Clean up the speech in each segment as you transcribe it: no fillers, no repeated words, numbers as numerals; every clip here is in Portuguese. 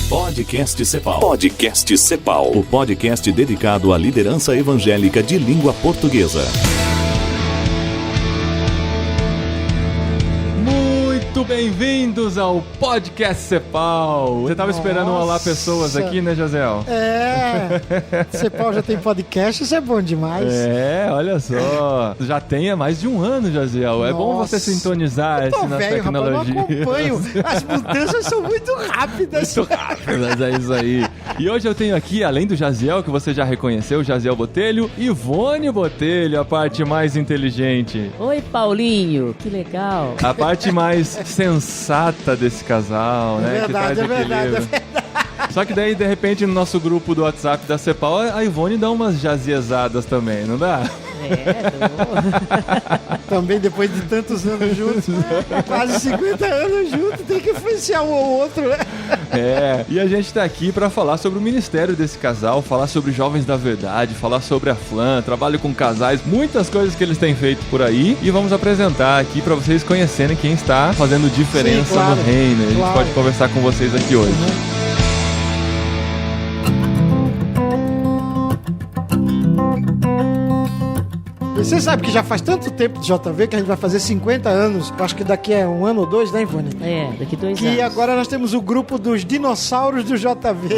Podcast Cepal. Podcast Cepal. O podcast dedicado à liderança evangélica de língua portuguesa. Muito bem-vindos ao Podcast Cepal. Você estava esperando um olá pessoas aqui, né, Jaziel? Cepal já tem podcast, isso é bom demais. Olha só. Já tem há mais de um ano, Jaziel. É bom você sintonizar na tecnologia. Rapaz, eu não acompanho. As mudanças são muito rápidas. Muito rápidas, é isso aí. E hoje eu tenho aqui, além do Jaziel, que você já reconheceu, Jaziel Botelho, Ivone Botelho, a parte mais inteligente. Oi, Paulinho, que legal. A parte mais sensata desse casal, né? É verdade. Só que daí, de repente, no nosso grupo do WhatsApp da Cepal, a Ivone dá umas jaziezadas também, não dá? Também depois de tantos anos juntos, quase 50 anos juntos, tem que influenciar um ou outro, né? E a gente tá aqui pra falar sobre o ministério desse casal, falar sobre Jovens da Verdade, falar sobre a FLAM, trabalho com casais, muitas coisas que eles têm feito por aí, e vamos apresentar aqui pra vocês conhecerem quem está fazendo diferença no reino. A gente pode conversar com vocês aqui hoje. Você sabe que já faz tanto tempo de JV que a gente vai fazer 50 anos. Eu acho que daqui a um ano ou dois, né, Ivone? Daqui 2 anos. Que agora nós temos o grupo dos dinossauros do JV.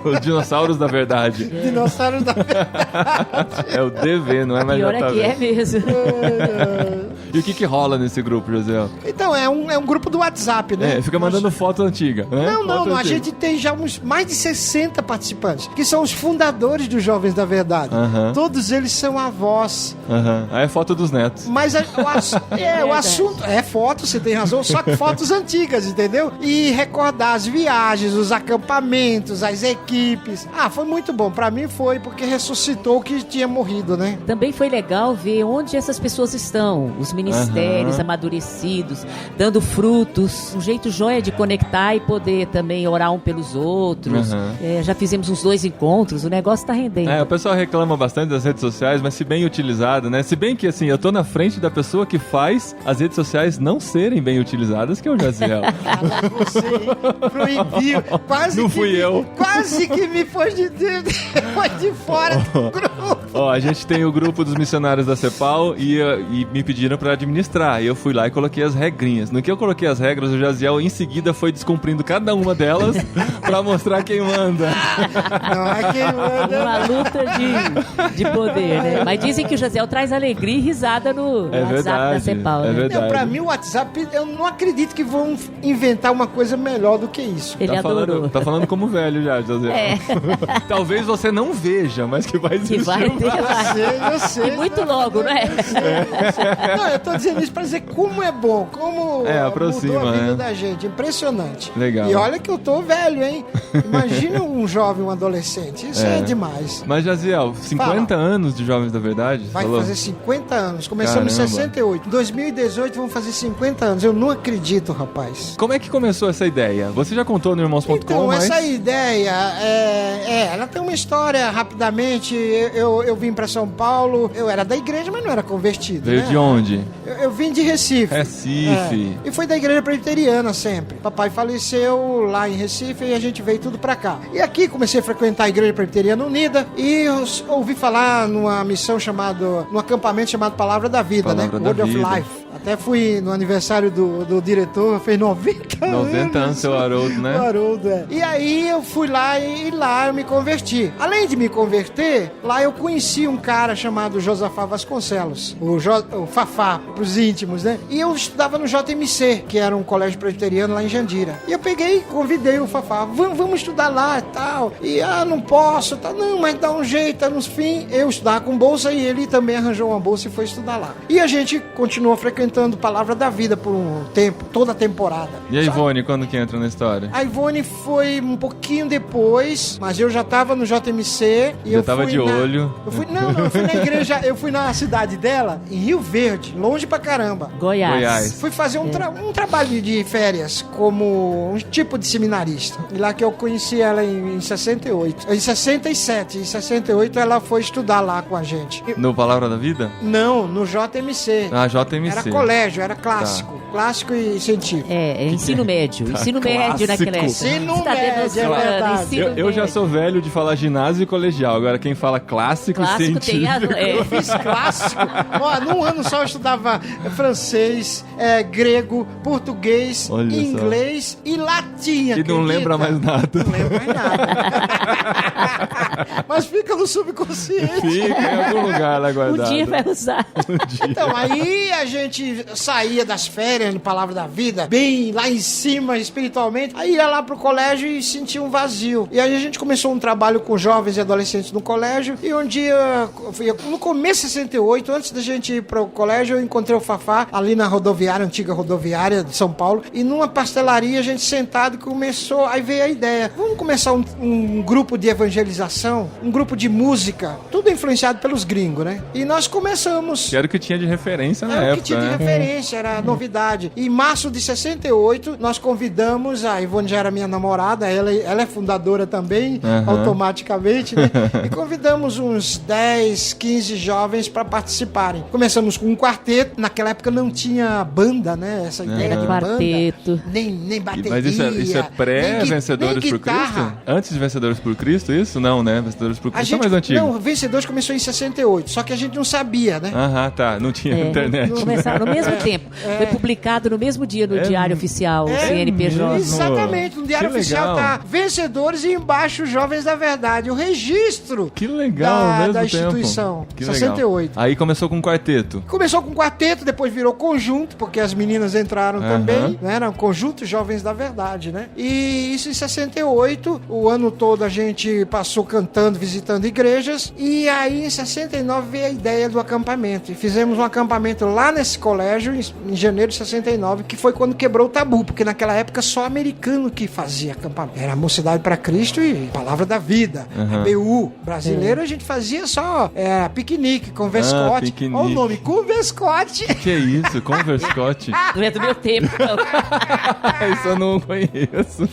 Os dinossauros da verdade. Dinossauros da verdade. É o DV, não é mais Pior JV. que é mesmo. E o que rola nesse grupo, José? Então, é um grupo do WhatsApp, né? Fica mandando foto antiga, né? Não, a gente tem já mais de 60 participantes, que são os fundadores dos Jovens da Verdade. Todos eles são avós. Aí é foto dos netos. Mas o assunto é foto, você tem razão, só que fotos antigas, entendeu? E recordar as viagens, os acampamentos, as equipes. Foi muito bom. Pra mim foi porque ressuscitou o que tinha morrido, né? Também foi legal ver onde essas pessoas estão, os ministérios amadurecidos, dando frutos, um jeito joia de conectar e poder também orar um pelos outros. Já fizemos uns 2 encontros, o negócio tá rendendo. O pessoal reclama bastante das redes sociais, mas se bem utilizado, né? Se bem que, assim, eu tô na frente da pessoa que faz as redes sociais não serem bem utilizadas, que é o Jaziel. Você proibiu. Não fui eu. Quase que me foi de fora do grupo. A gente tem o grupo dos missionários da Cepal e me pediram pra administrar. E eu fui lá e coloquei as regrinhas. No que eu coloquei as regras, o Jaziel em seguida foi descumprindo cada uma delas pra mostrar quem manda. Não é quem manda. Uma luta de poder, né? Mas dizem que o Jaziel traz alegria e risada no WhatsApp da Cepal. É verdade. Pra mim, o WhatsApp, eu não acredito que vão inventar uma coisa melhor do que isso. Ele adorou. Tá falando como velho já, Jaziel. Talvez você não veja, mas que vai existir. Que vai ter, Eu sei. E muito logo, né? Não, eu tô dizendo isso pra dizer como é bom, como aproxima, mudou a vida né? da gente. Impressionante. Legal. E olha que eu tô velho, hein? Imagina um jovem, um adolescente. Isso é demais. Mas, Jaziel, 50 anos de Jovens da Verdade? Vai fazer 50 anos. Começamos em 68. Em 2018 vamos fazer 50 anos. Eu não acredito, rapaz. Como é que começou essa ideia? Você já contou no Irmãos.com, Então, essa ideia, ela tem uma história, rapidamente. Eu vim pra São Paulo, eu era da igreja, mas não era convertido. Veio de onde? Eu vim de Recife. Recife. E foi da igreja presbiteriana sempre. Papai faleceu lá em Recife e a gente veio tudo pra cá. E aqui comecei a frequentar a igreja presbiteriana unida e eu ouvi falar numa missão num acampamento chamado Palavra da Vida, Palavra né? da Word of Vida. Life. Até fui no aniversário do diretor, fez 90 anos. 90 anos, seu Haroldo, né? O Haroldo, E aí eu fui lá e lá eu me converti. Além de me converter, lá eu conheci um cara chamado Josafá Vasconcelos, o Fafá, pros íntimos, né? E eu estudava no JMC, que era um colégio presbiteriano lá em Jandira. E eu peguei e convidei o Fafá, vamos estudar lá e tal. E, não posso, tá? Não, mas dá um jeito. No fim, eu estudava com bolsa e ele também arranjou uma bolsa e foi estudar lá. E a gente continuou frequentando Palavra da Vida por um tempo, toda a temporada. E a Ivone, quando que entra na história? A Ivone foi um pouquinho depois, mas eu já tava no JMC. E já tava de olho. Eu fui na igreja, eu fui na cidade dela, em Rio Verde, longe pra caramba. Goiás. Fui fazer um trabalho de férias como um tipo de seminarista. E lá que eu conheci ela em 68. Em 67. Em 68 ela foi estudar lá com a gente. No Palavra da Vida? Não, no JMC. JMC. Era colégio, era clássico. Tá. Clássico e científico. Ensino médio. Tá. Ensino médio naquela época. Ensino médio, é verdade. Eu já sou velho de falar ginásio e colegial. Agora quem fala clássico e científico... Eu fiz clássico. Num ano só eu estudava francês, grego, português, inglês e latim. E não lembra mais nada. Não lembro mais nada. Mas fica no subconsciente. Fica em algum lugar lá guardado. Um dia vai usar. Então, aí a gente saía das férias, no Palavra da Vida, bem lá em cima espiritualmente, aí ia lá pro colégio e sentia um vazio. E aí a gente começou um trabalho com jovens e adolescentes no colégio, e um dia, no começo de 68, antes da gente ir pro colégio, eu encontrei o Fafá ali na rodoviária, antiga rodoviária de São Paulo, e numa pastelaria, a gente sentado, começou, aí veio a ideia, vamos começar um grupo de evangelização, um grupo de música, tudo influenciado pelos gringos, né? E nós começamos... Que era o que tinha de referência na época, Era o que tinha de referência, era novidade. Em março de 68, nós convidamos, a Ivone já era minha namorada, ela é fundadora também, automaticamente, né? E convidamos uns 10, 15 jovens para participarem. Começamos com um quarteto, naquela época não tinha banda, né? Essa ideia de quarteto. Banda, nem bateria. Mas isso é pré-Vencedores por Cristo? Antes de Vencedores por Cristo, isso? Não, né? Vencedores por Cristo é mais antigo. Não, Vencedores começou em 68, só que a gente não sabia, né? Tá. Não tinha internet. Começaram no mesmo tempo. Foi publicado no mesmo dia no Diário Oficial, CNPJ. Exatamente, no Diário Oficial tá Vencedores e embaixo Jovens da Verdade. O registro da instituição. Que 68. Legal. Aí começou com um quarteto. Começou com um quarteto, depois virou conjunto, porque as meninas entraram também, né? Era um conjunto Jovens da Verdade, né? E isso em 68, o ano todo a gente passou cantando, visitando igrejas, e aí em 69 veio a ideia do acampamento. E fizemos um acampamento lá nesse colégio, em janeiro de 69, que foi quando quebrou o tabu, porque naquela época só americano que fazia acampamento. Era a Mocidade para Cristo e Palavra da Vida. A BU. Brasileiro a gente fazia só piquenique, converscote. Olha o nome, converscote. Que é isso? Converscote? Não é do meu tempo, não. Isso eu não conheço.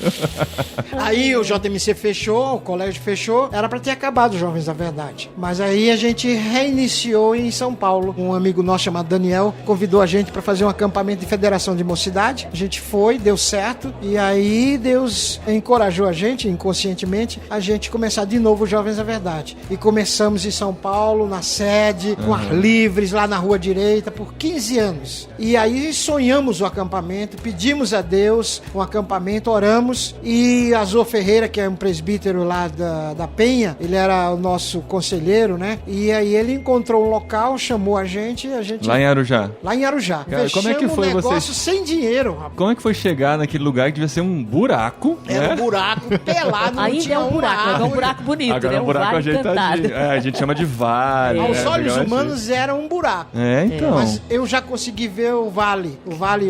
Aí o JMC fechou, o colégio fechou, era pra ter acabado os Jovens da Verdade. Mas aí a gente reiniciou em São Paulo. Um amigo nosso chamado Daniel convidou a gente pra fazer um acampamento de Federação de Mocidade. A gente foi, deu certo, e aí Deus encorajou a gente, inconscientemente, a gente começar de novo os Jovens da Verdade. E começamos em São Paulo, na sede, com ar livres, lá na Rua Direita, por 15 anos. E aí sonhamos o acampamento, pedimos a Deus um acampamento, oramos, e Azor Ferreira, que é um presbítero lá da Penha, ele era o nosso conselheiro, né? E aí ele encontrou um local, chamou a gente... Lá em Arujá? Lá em Arujá. Cara, como é que foi negócio sem dinheiro, rapaz. Como é que foi chegar naquele lugar que devia ser um buraco? Era um buraco pelado, não ainda tinha é um buraco, mas é um buraco bonito, agora né? Um buraco ajeitadinho. A gente chama de vale. Aos olhos humanos era um buraco. Então. Mas eu já consegui ver o vale,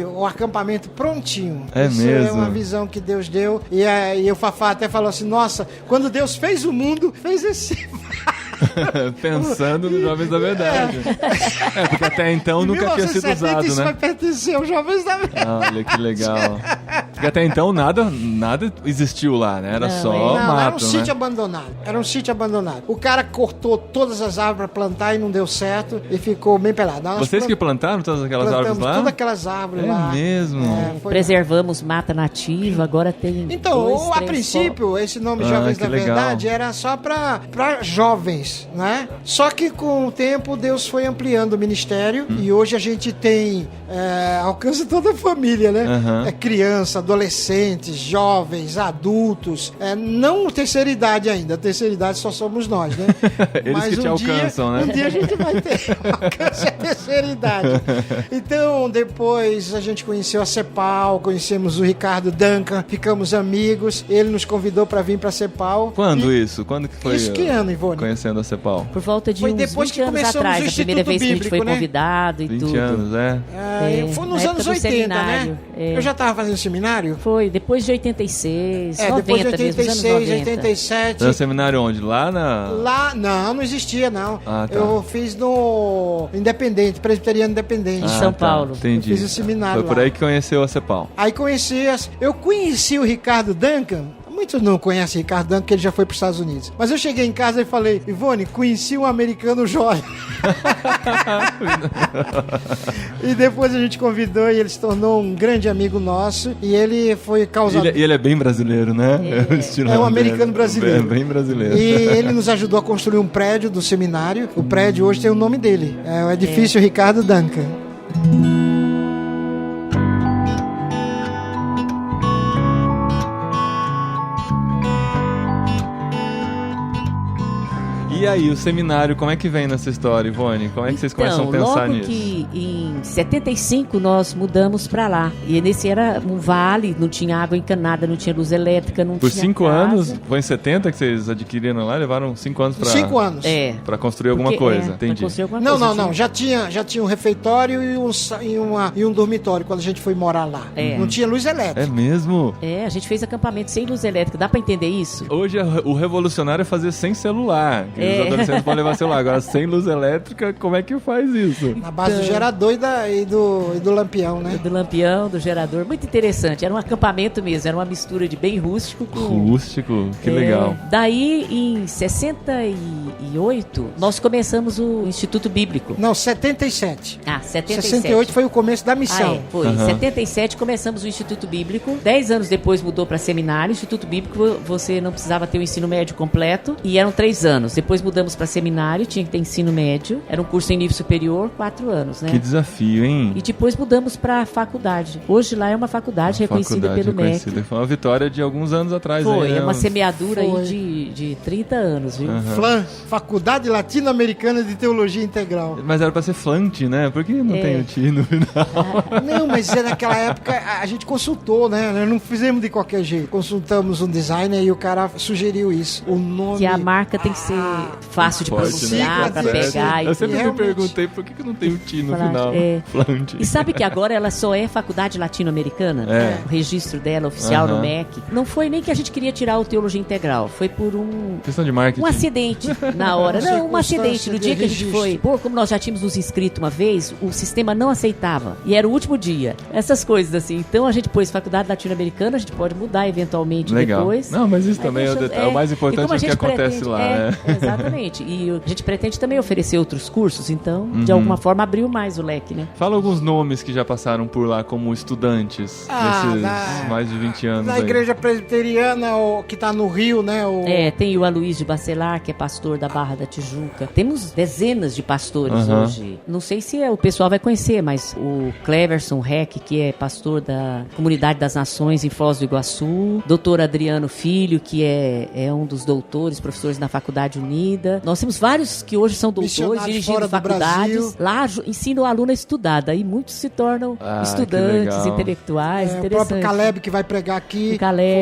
o acampamento prontinho. Isso mesmo. É uma visão que Deus deu. E o Fafá até falou assim, nossa, quando Deus fez o mundo, fez esse... Pensando nos Jovens da Verdade. Porque até então nunca tinha sido usado, isso né? vai pertencer aos Jovens da Verdade. Olha que legal. Porque até então nada existiu lá, né? Era só mato, era um sítio abandonado. Era um sítio abandonado. O cara cortou todas as árvores para plantar e não deu certo e ficou bem pelado. Vocês que plantaram todas aquelas árvores lá? Todas aquelas árvores lá. É mesmo? Preservamos mata nativa, agora tem então, a princípio, esse nome Jovens da Verdade era só para jovens, né? Só que com o tempo Deus foi ampliando o ministério e hoje a gente tem alcança toda a família, né? Criança, adolescentes, jovens, adultos, não terceira idade ainda, a terceira idade só somos nós, né? Eles mas que te alcançam, né? Um dia a gente vai ter alcance a terceira idade. Então, depois a gente conheceu a CEPAL, conhecemos o Ricardo Duncan, ficamos amigos, ele nos convidou para vir para a CEPAL. Quando isso? Quando que foi? Isso que ano, Ivone? Conhecendo a CEPAL? Por volta de foi uns depois 20 que anos atrás, a primeira vez que a gente foi convidado e 20 tudo. 20 anos, foi nos anos 80, né? Eu já estava fazendo seminário? Foi, depois de 86, 90 depois de 86, mesmo, 87. Era seminário onde? Lá na... Lá, não existia, não. Tá. Eu fiz no Independente, Presbiteriano Independente. Em São Paulo. Entendi. Eu fiz o seminário Foi por aí que conheceu a CEPAL. Aí eu conheci o Ricardo Duncan, muitos não conhecem Ricardo Duncan, porque ele já foi para os Estados Unidos. Mas eu cheguei em casa e falei, Ivone, conheci um americano jóia. E depois a gente convidou e ele se tornou um grande amigo nosso. E ele foi causador. Ele é bem brasileiro, né? É um americano brasileiro. Bem brasileiro. E ele nos ajudou a construir um prédio do seminário. O prédio hoje tem o nome dele. É o edifício Ricardo Duncan. E aí, o seminário, como é que vem nessa história, Ivone? Como é que vocês começam a pensar logo nisso? Que em 75 nós mudamos pra lá. E nesse era um vale, não tinha água encanada, não tinha luz elétrica, não Por tinha 5 casa. anos? Foi em 70 que vocês adquiriram lá? Levaram 5 anos pra... 5 anos. Pra construir alguma coisa, pra entendi. construir alguma Não, coisa. não. Já tinha um refeitório e um dormitório quando a gente foi morar lá. Não tinha luz elétrica. É mesmo? A gente fez acampamento sem luz elétrica. Dá pra entender isso? Hoje o revolucionário é fazer sem celular. Que os adolescentes podem levar celular. Agora, sem luz elétrica, como é que faz isso? Na base do gerador e do lampião, né? Do lampião, do gerador. Muito interessante. Era um acampamento mesmo. Era uma mistura de bem rústico com... Rústico? Que legal. Daí, em 68, nós começamos o Instituto Bíblico. Não, 77. 77. 68 foi o começo da missão. Foi. Em 77 começamos o Instituto Bíblico. 10 anos depois mudou para seminário. Instituto Bíblico você não precisava ter o ensino médio completo. E eram 3 anos. Depois mudamos para seminário, tinha que ter ensino médio. Era um curso em nível superior, 4 anos, né? Que desafio, hein? E depois mudamos para faculdade. Hoje lá é uma faculdade reconhecida pelo MEC. Foi uma vitória de alguns anos atrás. Foi, aí, né? é uma semeadura aí de 30 anos, viu? FLAN, Faculdade Latino-Americana de Teologia Integral. Mas era pra ser FLANT, né? Por que não tem o T no final? Não, mas naquela época a gente consultou, né? Nós não fizemos de qualquer jeito. Consultamos um designer e o cara sugeriu isso. O nome... Que a marca tem que ser fácil de pronunciar, pra pegar. Eu sempre realmente... me perguntei por que não tem o T no final. FLANT. E sabe que agora ela só é Faculdade Latino-Americana? O registro dela oficial no MEC. Não foi nem que a gente queria tirar o Teologia Integral. Foi por questão de marketing. um acidente na hora. Não, um acidente. No dia que a gente foi, como nós já tínhamos nos inscrito uma vez, o sistema não aceitava. E era o último dia. Essas coisas assim. Então a gente pôs Faculdade Latino-Americana, a gente pode mudar eventualmente depois. Não, mas isso também é o mais importante do que acontece lá, né? Exatamente. E a gente pretende também oferecer outros cursos, então, de alguma forma, abriu mais o leque, né? Fala alguns nomes que já passaram por lá como estudantes nesses mais de 20 anos. Na aí. igreja presbiteriana, que tá no Rio, né? Tem o Aloysio Bacelar, que é pastor da Barra da Tijuca. Temos dezenas de pastores hoje. Não sei se o pessoal vai conhecer, mas o Cleverson Heck, que é pastor da Comunidade das Nações em Foz do Iguaçu. Doutor Adriano Filho, que é um dos doutores, professores na Faculdade Unida. Nós temos vários que hoje são doutores, dirigindo faculdades. Lá ensinam o aluno a estudar. Daí muitos se tornam estudantes, intelectuais. O próprio Caleb, que vai pregar aqui,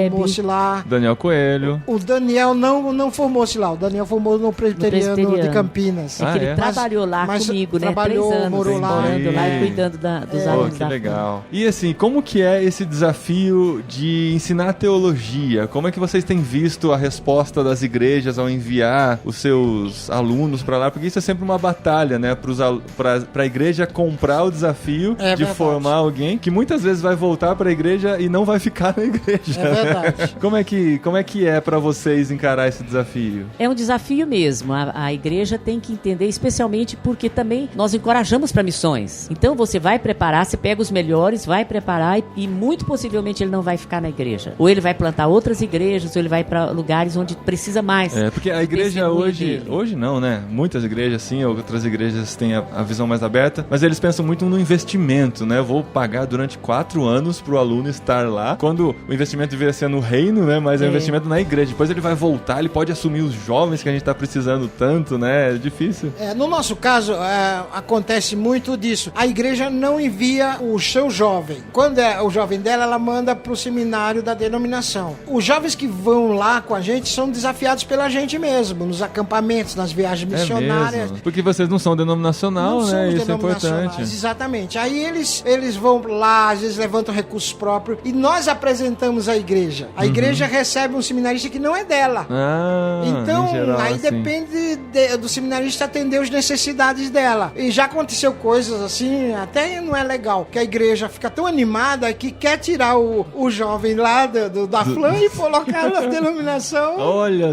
formou-se lá. Daniel Coelho. O Daniel não formou-se lá. O Daniel formou no Presbiteriano de Campinas. Ele trabalhou lá comigo, né? 3 anos. Morou lá. Morando lá e cuidando dos alunos. Que legal. E assim, como que é esse desafio de ensinar teologia? Como é que vocês têm visto a resposta das igrejas ao enviar os seus alunos para lá? Porque isso é sempre uma batalha, né? Para a igreja comprar o desafio de formar alguém que muitas vezes vai voltar para a igreja e não vai ficar na igreja. É verdade. Como é que é para vocês encarar esse desafio? É um desafio mesmo. A igreja tem que entender, especialmente porque também nós encorajamos para missões. Então você vai preparar, você pega os melhores, vai preparar e muito possivelmente ele não vai ficar na igreja. Ou ele vai plantar outras igrejas, ou ele vai para lugares onde precisa mais. Porque a igreja hoje não, né? Muitas igrejas sim, outras igrejas têm a visão mais aberta, mas eles pensam muito no investimento, né? Eu vou pagar durante 4 anos pro aluno estar lá, quando o investimento deveria ser no reino, né? Mas é um investimento na igreja. Depois ele vai voltar, ele pode assumir os jovens que a gente tá precisando tanto, né? É difícil. No nosso caso, acontece muito disso. A igreja não envia o seu jovem. Quando é o jovem dela, ela manda pro seminário da denominação. Os jovens que vão lá com a gente são desafiados pela gente mesmo. Nos acampamentos, nas viagens missionárias. Mesmo? Porque vocês não são denominacional, não né? Somos Isso é importante. Exatamente. Aí eles vão lá, às vezes levantam recursos próprios e nós apresentamos a igreja. A igreja recebe um seminarista que não é dela. Então, geral, aí assim. Depende do seminarista atender as necessidades dela. E já aconteceu coisas assim, até não é legal, que a igreja fica tão animada que quer tirar o jovem lá da FLAM e colocar na denominação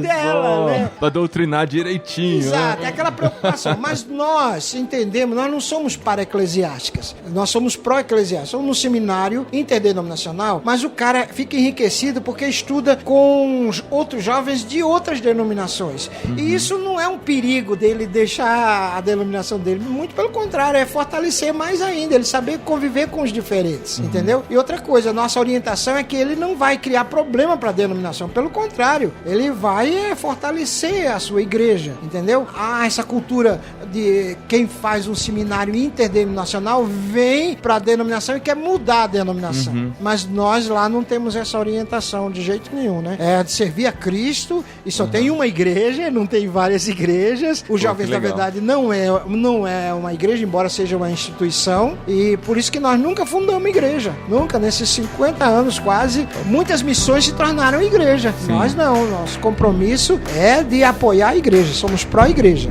dela, né? Pra doutrinar direitinho. Exato, né? é aquela preocupação. Mas nós entendemos, nós não somos para-eclesiásticas, nós somos pró-eclesiásticas. Somos um seminário interdenominacional, mas o cara fica enriquecido porque estuda com outros jovens de outras denominações. E isso não é um perigo dele deixar a denominação dele, muito pelo contrário, é fortalecer mais ainda, ele saber conviver com os diferentes, entendeu? E outra coisa, nossa orientação é que ele não vai criar problema para a denominação, pelo contrário, ele vai fortalecer a sua igreja, entendeu? Essa cultura de quem faz um seminário interdenominacional vem para a denominação e quer mudar a denominação, mas nós lá não temos essa orientação de jeito nenhum, né? É de servir a Cristo e só tem uma igreja, não tem várias igrejas. Os Jovens da Verdade não é uma igreja, embora seja uma instituição, e por isso que nós nunca fundamos igreja. Nunca, nesses 50 anos quase, muitas missões se tornaram igreja. Sim. Nós não, nosso compromisso é de apoiar a igreja, somos pró-igreja.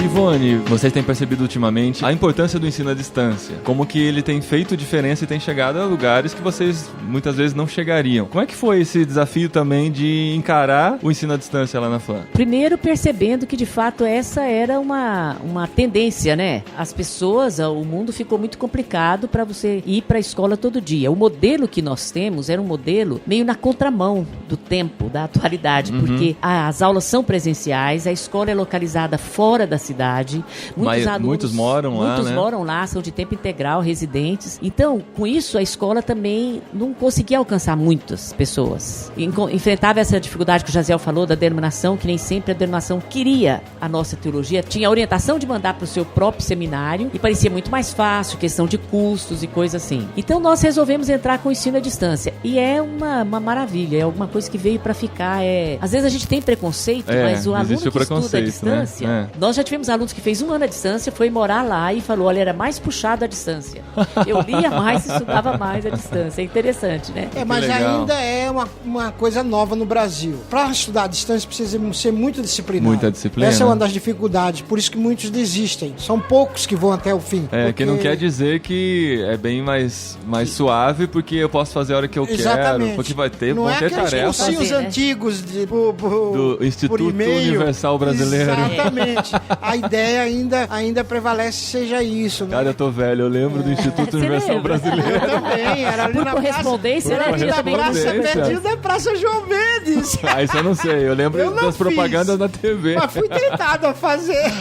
Ivone, vocês têm percebido ultimamente a importância do ensino à distância, como que ele tem feito diferença e tem chegado a lugares que vocês muitas vezes não chegariam. Como é que foi esse desafio também de encarar o ensino à distância lá na FLAM? Primeiro percebendo que de fato essa era uma tendência, né? As pessoas, o mundo ficou muito complicado para você ir para a escola todo dia. O modelo que nós temos era um modelo meio na contramão do tempo, da atualidade, porque as aulas são presenciais, a escola é localizada fora da cidade. Muitos moram lá, Muitos né? moram lá, são de tempo integral, residentes. Então, com isso, a escola também não conseguia alcançar muitas pessoas. Enfrentava essa dificuldade que o Jaziel falou da denominação, que nem sempre a denominação queria a nossa teologia. Tinha a orientação de mandar para o seu próprio seminário e parecia muito mais fácil, questão de custos e coisa assim. Então, nós resolvemos entrar com o ensino à distância. E é uma maravilha, é alguma coisa que veio para ficar. Às vezes a gente tem preconceito, mas o aluno que estuda à distância... Né? Nós já tivemos alunos que fez 1 ano à distância, foi morar lá e falou, olha, era mais puxado à distância. Eu lia mais e estudava mais à distância. É interessante, né? Mas ainda é uma coisa nova no Brasil. Para estudar à distância precisa ser muito disciplinado. Muita disciplina. Essa é uma das dificuldades, por isso que muitos desistem. São poucos que vão até o fim. Que não quer dizer que é bem mais suave, porque eu posso fazer a hora que eu quero, porque vão ter tarefas. Não é aqueles antigos do Instituto Universal Brasileiro. Exatamente. A ideia ainda prevalece seja isso, né? Cara, eu tô velho, eu lembro do Instituto Universal Brasileiro. Eu também, era ali na correspondência, pertinho da Praça João Mendes. Isso eu não sei, eu lembro das propagandas na TV. Mas fui tentado a fazer.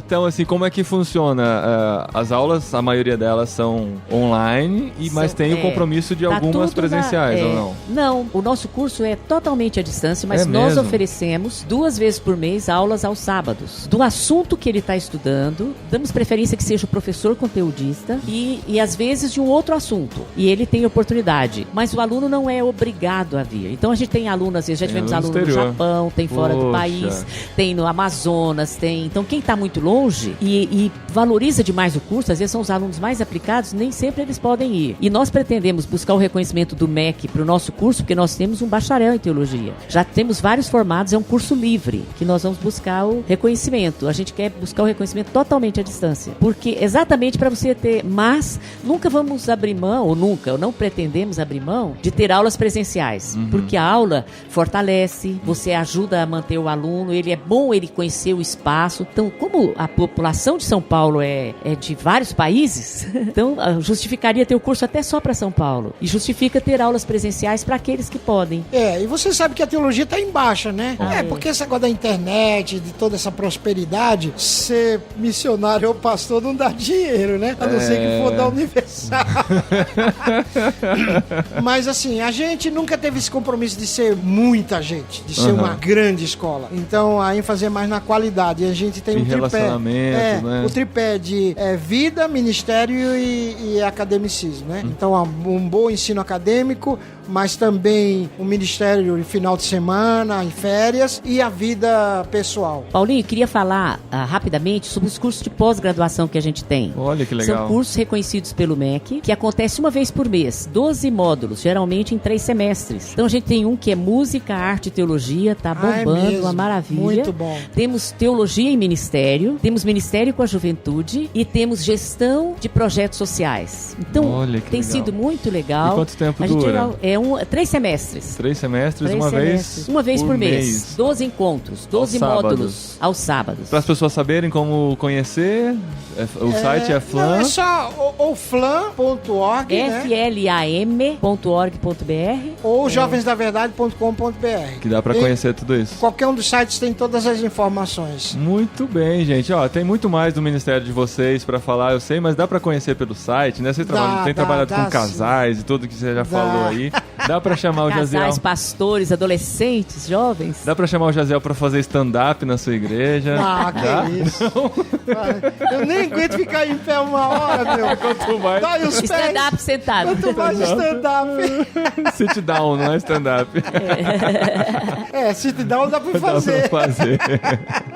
Então, assim, como é que funciona? As aulas, a maioria delas são online, mas tem o compromisso de algumas presenciais, ou não? Não, o nosso curso é totalmente à distância, mas nós oferecemos 2 vezes por mês aulas aos sábados, do assunto que ele está estudando. Damos preferência que seja o professor conteudista e às vezes de um outro assunto. E ele tem oportunidade. Mas o aluno não é obrigado a vir. Então a gente tem alunos, às vezes já tivemos aluno no Japão, tem fora do país, tem no Amazonas, tem... Então quem está muito longe e valoriza demais o curso, às vezes são os alunos mais aplicados, nem sempre eles podem ir. E nós pretendemos buscar o reconhecimento do MEC para o nosso curso, porque nós temos um bacharel em teologia. Já temos vários formados, é um curso livre, que nós vamos buscar o reconhecimento. A gente quer buscar o reconhecimento totalmente à distância. Porque exatamente para você ter... Mas nunca vamos abrir mão, ou não pretendemos abrir mão de ter aulas presenciais. Porque a aula fortalece, você ajuda a manter o aluno, ele é bom ele conhecer o espaço. Então, como a população de São Paulo é de vários países, então justificaria ter o curso até só para São Paulo. E justifica ter aulas presenciais para aqueles que podem. E você sabe que a teologia está em baixa, né? Porque esse negócio da internet, de toda essa prosperidade realidade, ser missionário ou pastor não dá dinheiro, né? A não ser que for da Universal. Mas assim, a gente nunca teve esse compromisso de ser muita gente, de ser uma grande escola. Então a ênfase é mais na qualidade. E a gente tem um tripé. Né? O tripé de vida, ministério e academicismo, né? Então um bom ensino acadêmico, mas também um ministério de final de semana, em férias, e a vida pessoal. Paulinho, queria falar rapidamente sobre os cursos de pós-graduação que a gente tem. Olha que legal. São cursos reconhecidos pelo MEC, que acontece uma vez por mês, 12 módulos, geralmente em 3 semestres. Então a gente tem um que é música, arte e teologia, tá bombando, uma maravilha. Muito bom. Temos teologia e ministério, temos ministério com a juventude e temos gestão de projetos sociais. Então tem sido muito legal. E quanto tempo dura? 3 semestres. 3 semestres, uma vez por mês. 12 encontros, 12 módulos aos sábados. Para as pessoas saberem como conhecer, o site é Flam. Não, é só o flam.org, né? flam.org.br ou jovensdaverdade.com.br. Que dá para conhecer tudo isso. Qualquer um dos sites tem todas as informações. Muito bem, gente. Tem muito mais do ministério de vocês para falar, eu sei, mas dá para conhecer pelo site, né? Você tem trabalhado com casais e tudo que você já falou aí. Dá pra chamar o Jaziel. Casais, pastores, adolescentes, jovens. Dá pra chamar o Jaziel pra fazer stand-up na sua igreja? Que isso. Eu nem aguento ficar em pé uma hora, meu. Quanto mais. Stand-up sentado. Quanto mais stand-up. Sit down, não é stand-up. Sit down dá pra fazer. Dá pra fazer.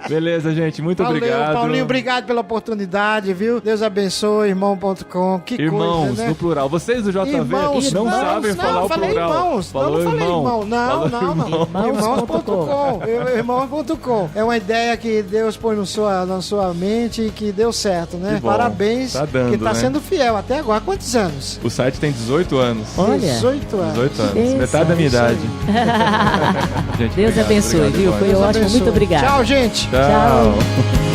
Beleza, gente. Muito obrigado. Paulinho, obrigado pela oportunidade, viu? Deus abençoe, irmão.com. Que irmãos, coisa, né? No plural. Vocês do JV não sabem falar o plural. Irmãos. Não falei irmão. Não. Irmãos.com. Irmãos.com. É uma ideia que Deus põe na sua mente e que deu certo, né? Parabéns. Tá dando, que tá sendo fiel até agora. Quantos anos? O site tem 18 anos. Olha. 18 anos. 18 anos. Metade da minha idade. Gente, Deus abençoe, viu? Foi ótimo. Muito obrigado. Tchau, gente. Tchau.